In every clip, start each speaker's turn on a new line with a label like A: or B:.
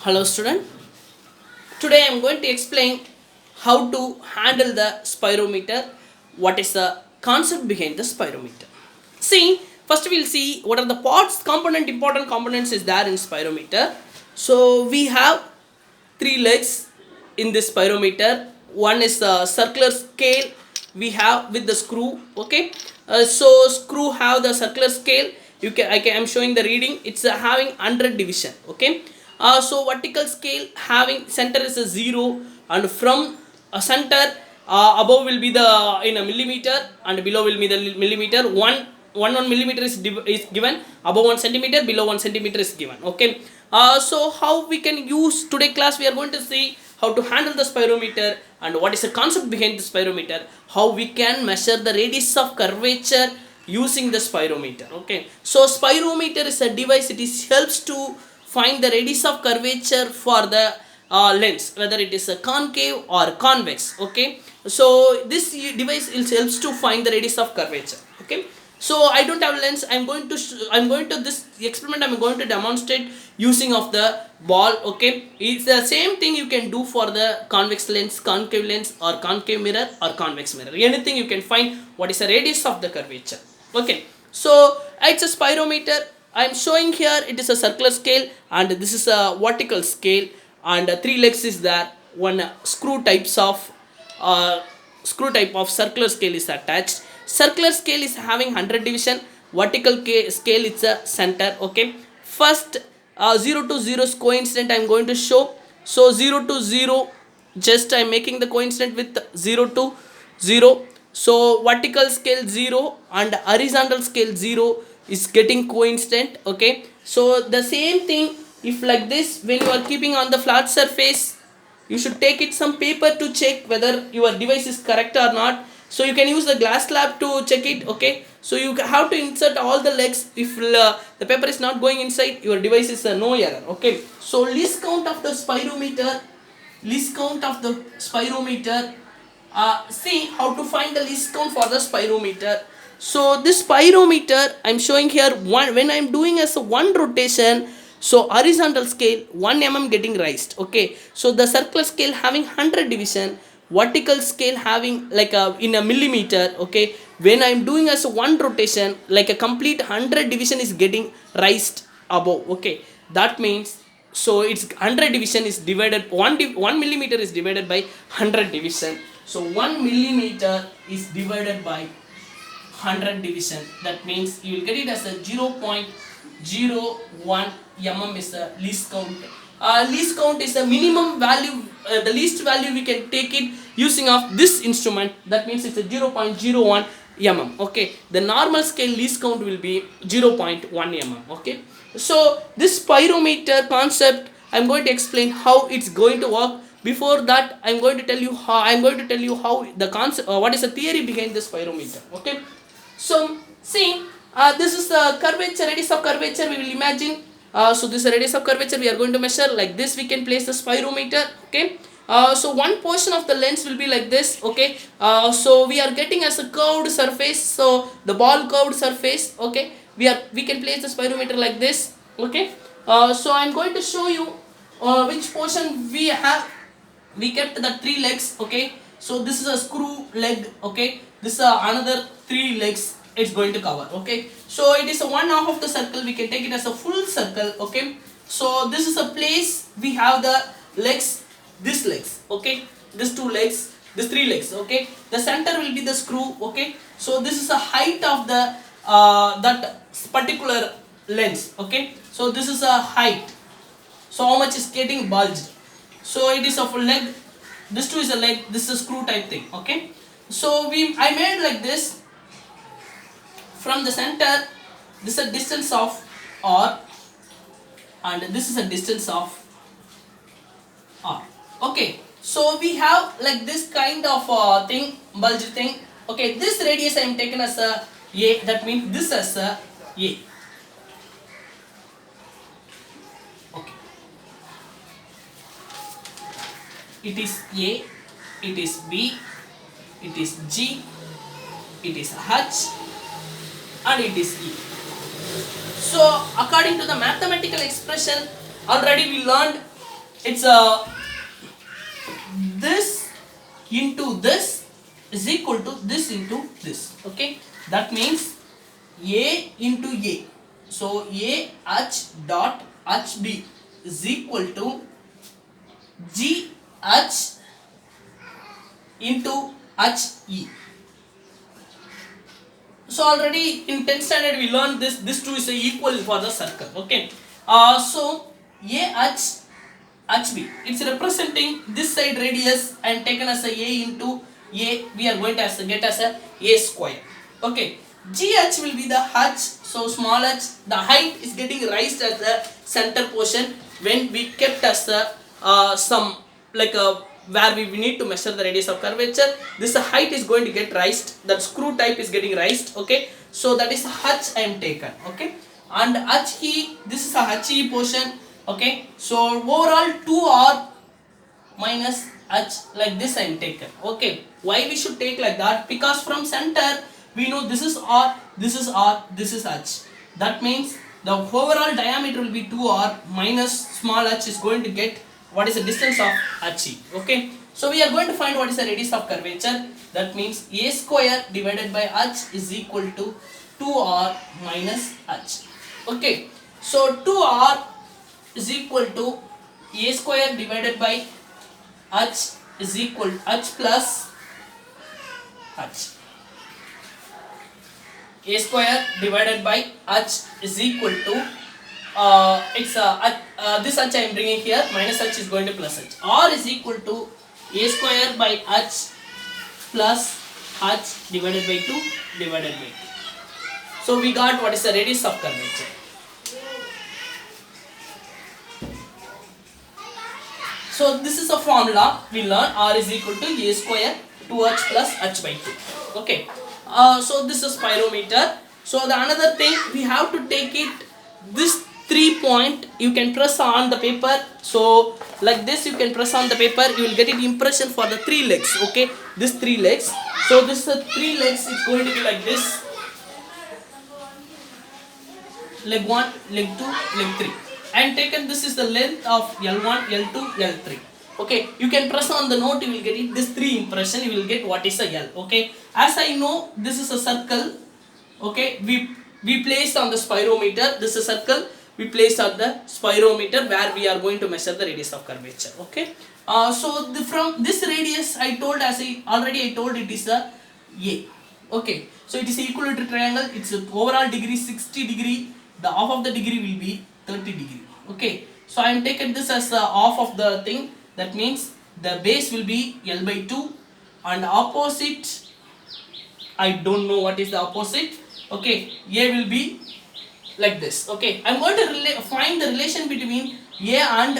A: Hello student, today I am going to explain how to handle the spirometer, what is the concept behind the spirometer. See, first we will see what are the important components is there in spirometer. So we have three legs in this spirometer. One is the circular scale we have with the screw, okay. So screw have the circular scale. I'm showing the reading. It's having 100 division, okay. So vertical scale having center is a 0, and from a center above will be the in a millimeter and below will be the millimeter. One millimeter is given, above 1 centimeter, below 1 centimeter is given, okay. So how we can use, today class we are going to see how to handle the spirometer and what is the concept behind the spirometer, how we can measure the radius of curvature using the spirometer, okay. So spirometer is a device. It is helps to find the radius of curvature for the lens, whether it is a concave or convex, okay. So this device helps to find the radius of curvature, okay. So I don't have lens. I'm going to this experiment I'm going to demonstrate using of the ball, okay. It's the same thing you can do for the convex lens, concave lens, or concave mirror or convex mirror. Anything you can find what is the radius of the curvature, okay. So it's a spirometer. I'm showing here it is a circular scale and this is a vertical scale, and three legs is there. One screw type of circular scale is attached. Circular scale is having 100 division. Vertical scale is a center, okay. First 0 to 0 is coincident I'm going to show. So 0 to 0, just I'm making the coincident with 0 to 0. So vertical scale 0 and horizontal scale 0 is getting coincident, okay. So the same thing, if like this, when you are keeping on the flat surface, you should take it some paper to check whether your device is correct or not. So you can use the glass slab to check it, okay. So you have to insert all the legs. If the paper is not going inside, your device is no error, okay. So least count of the spirometer, see how to find the least count for the spirometer. So this spirometer I'm showing here, when I'm doing as a one rotation, so horizontal scale 1 mm getting raised, okay. So the circular scale having 100 division, vertical scale having like a in a millimeter, okay. When I'm doing as a one rotation, like a complete 100 division is getting raised above, okay. That means, so it's 100 division is divided, 1 millimeter is divided by 100 division. So 1 millimeter is divided by 100 division. That means you will get it as a 0.01 mm is the least count. Least count is the minimum value, the least value we can take it using of this instrument. That means it's a 0.01 mm, okay. The normal scale least count will be 0.1 mm, okay. So this spirometer concept I'm going to explain how it's going to work. Before that I'm going to tell you how the concept, what is the theory behind this spirometer, okay. So see, this is the curvature, radius of curvature we will imagine. So this is the radius of curvature we are going to measure. Like this we can place the spirometer, okay. So one portion of the lens will be like this, okay. So we are getting as a curved surface, so the ball curved surface, okay. We can place the spirometer like this, okay. So I'm going to show you which portion we have. We kept the three legs, okay. So this is a screw leg, okay. This is another three legs it's going to cover, okay. So it is a 1/2 of the circle. We can take it as a full circle, okay. So this is a place we have the legs, these legs, okay. These two legs, these three legs, okay. The center will be the screw, okay. So this is the height of the that particular lens, okay. So this is a height. So how much is getting bulged? So it is a full leg. This two is a leg. This is a screw type thing, okay. So I made like this. From the center, this is a distance of R, and this is a distance of R, okay. So we have like this kind of thing, bulge thing, okay. This radius I am taken as a that means this as a okay. It is A, it is B, it is G, it is H, and it is E. So according to the mathematical expression, already we learned it's this into this is equal to this into this. Okay, that means A into A. So A H dot HB is equal to G H into HE. So already in 10th standard we learned this two is equal for the circle. Okay, so AH HB, it's representing this side radius and taken as a into A, we are going to get as a square. Okay, GH will be the h, so small h, the height is getting raised as the center portion when we kept as the some like a where we need to measure the radius of curvature. This height is going to get raised, that screw type is getting raised. Okay, so that is h I am taken. Okay, and HE, this is a HE portion. Okay, so overall 2R minus H, like this I am taken. Okay, why we should take like that? Because from center we know this is R, this is R, this is H. That means the overall diameter will be 2R minus small h is going to get what is the distance of HE. Okay, so we are going to find what is the radius of curvature. That means A square divided by H is equal to 2R minus H. Okay, so 2R is equal to A square divided by H is equal to H plus H. A square divided by H is equal to this H I am bringing here, minus H is going to plus H. R is equal to A square by H plus H divided by 2 divided by 2. So we got what is the radius of curvature. So this is a formula we learn, R is equal to A square 2H plus H by 2. Okay, so this is spirometer. So the another thing we have to take it, this 3 point you can press on the paper. So like this you can press on the paper, you will get an impression for the 3 legs. Okay, this 3 legs. So this 3 legs is going to be like this: leg 1, leg 2, leg 3. And taken this is the length of L1, L2, L3. Okay, you can press on the note, you will get it, this 3 impression, you will get what is a L. Okay, as I know this is a circle. Okay, we placed on the spirometer, this is a circle, we placed on the spirometer where we are going to measure the radius of curvature. Okay, so from this radius I told, as I told, it is a A. Okay, so it is equilateral triangle, its overall degree 60 degree, the half of the degree will be 30 degree. Okay, so I am taken this as the half of the thing. That means the base will be L by 2 and opposite, I don't know what is the opposite. Okay, A will be like this. Okay, I am going to find the relation between A and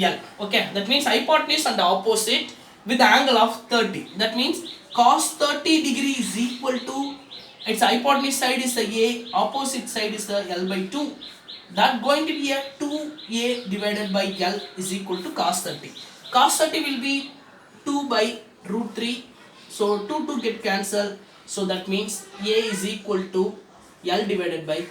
A: L. Okay, that means hypotenuse and the opposite with the angle of 30. That means cos 30 degree is equal to, its hypotenuse side is the A, opposite side is the L by 2. That going to be a 2A divided by L is equal to cos 30. Cos 30 will be 2 by root 3. So 2 get cancelled. So that means A is equal to L divided by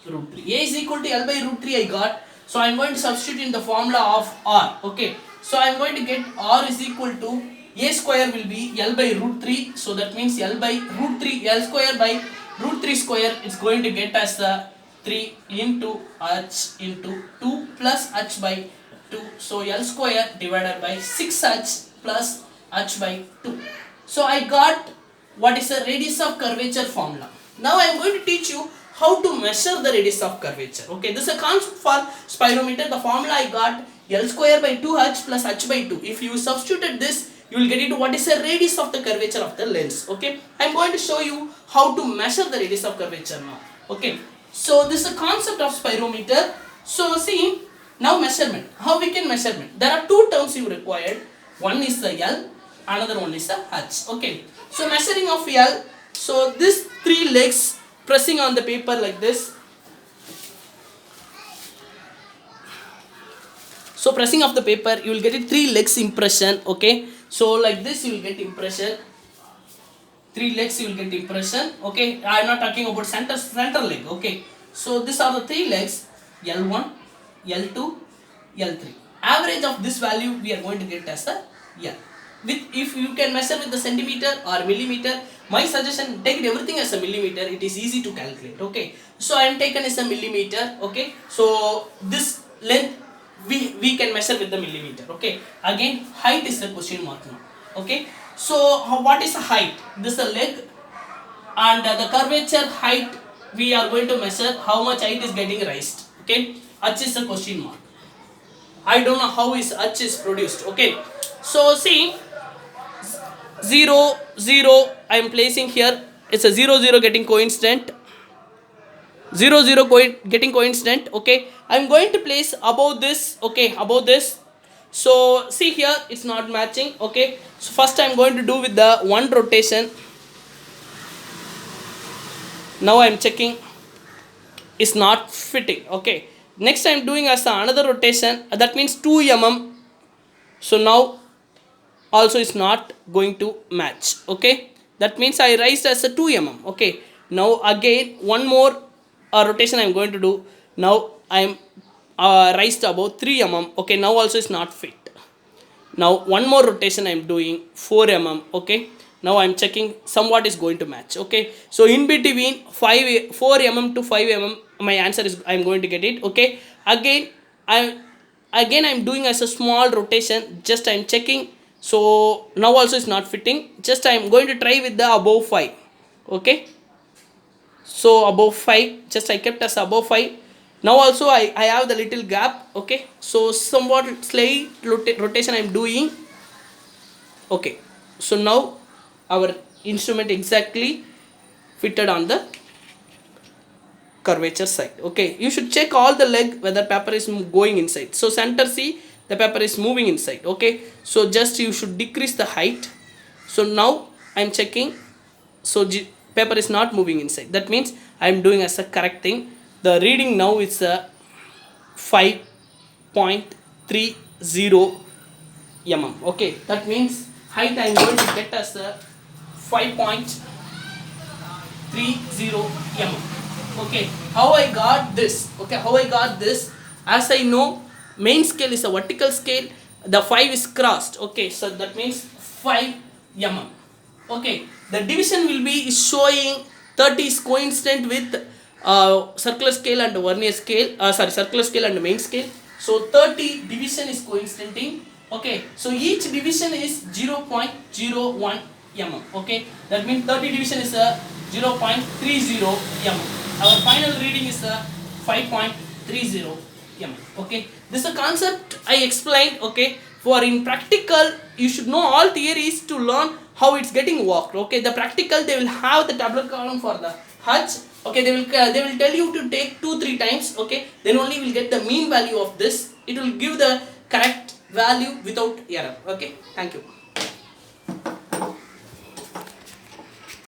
A: root 3. A is equal to L by root 3 I got. So I am going to substitute in the formula of R. Okay. So I am going to get R is equal to A square will be L by root 3. So that means L by root 3, L square by root 3 square is going to get as the 3 into H into 2 plus H by 2. So L square divided by 6H plus H by 2. So I got what is the radius of curvature formula. Now I am going to teach you how to measure the radius of curvature. Okay, this is a concept for spirometer. The formula I got L square by 2H plus H by 2. If you substituted this, you will get into what is the radius of the curvature of the lens. Okay, I am going to show you how to measure the radius of curvature now. Okay, so this is a concept of spirometer. So see, now measurement. How we can measurement? There are 2 terms you required. One is the L, another one is the H. Okay, so measuring of L. So this 3 legs pressing on the paper like this. So pressing of the paper, you will get it 3 legs impression. Okay, so like this you will get impression. 3 legs you will get impression. Okay, I am not talking about center leg. Okay, so these are the 3 legs, L1, L2, L3. average of this value we are going to get as a L. With if you can measure with the centimeter or millimeter, my suggestion, take everything as a millimeter, it is easy to calculate. Okay, so I am taken as a millimeter. Okay, so this length we can measure with the millimeter. Okay, again height is the question mark now. Okay, so what is the height? This is the leg, and the curvature height we are going to measure how much height is getting raised. Okay, h is the question mark. I don't know how is h is produced. Okay, so see 0 0 I am placing here, it's a 0 0 getting coincident, 0 0 getting coincident. Okay, I am going to place above this. Okay, above this. So see here it's not matching. Okay, so first I am going to do with the one rotation. Now I am checking, is not fitting. Okay, next I am doing as another rotation, that means 2 mm. So now also is not going to match. Okay, that means I raised as a 2 mm. Okay, now again one more rotation I am going to do. Now I am raised above 3 mm. Okay, now also is not fit. Now one more rotation I am doing 4 mm. Okay, now I am checking somewhat is going to match. Okay, so in between 4 mm to 5 mm my answer is I am going to get it. Okay, again I am doing as a small rotation, just I am checking. So now also is not fitting, just I am going to try with the above 5. Okay, so above 5, just I kept as above 5. Now also I have the little gap. Okay, so somewhat slight rotation I am doing. Okay, so now our instrument exactly fitted on the curvature side. Okay, you should check all the leg whether paper is going inside. So center, see the paper is moving inside. Okay, so just you should decrease the height. So now I am checking, so paper is not moving inside, that means I am doing as a correct thing. The reading now is a 5.30 mm. Okay, that means height I am going to get as a 5.30 mm. Okay, how I got this? Okay, how I got this? As I know, main scale is a vertical scale, the 5 is crossed. Okay, so that means 5 mm. Okay, the division will be showing 30 is coincident with circular scale and vernier scale, circular scale and main scale. So 30 division is coincidenting. Okay, so each division is 0.01 mm. Okay, that means 30 division is a 0.30 mm. Our final reading is a 5.30 mm. Okay, this is a concept I explained. Okay, for in practical you should know all theories to learn how it's getting worked. Okay, the practical they will have the tabular column for the H. Okay, they will tell you to take 2-3 times. Okay, then only will get the mean value of this. It will give the correct value without error. Okay, thank you.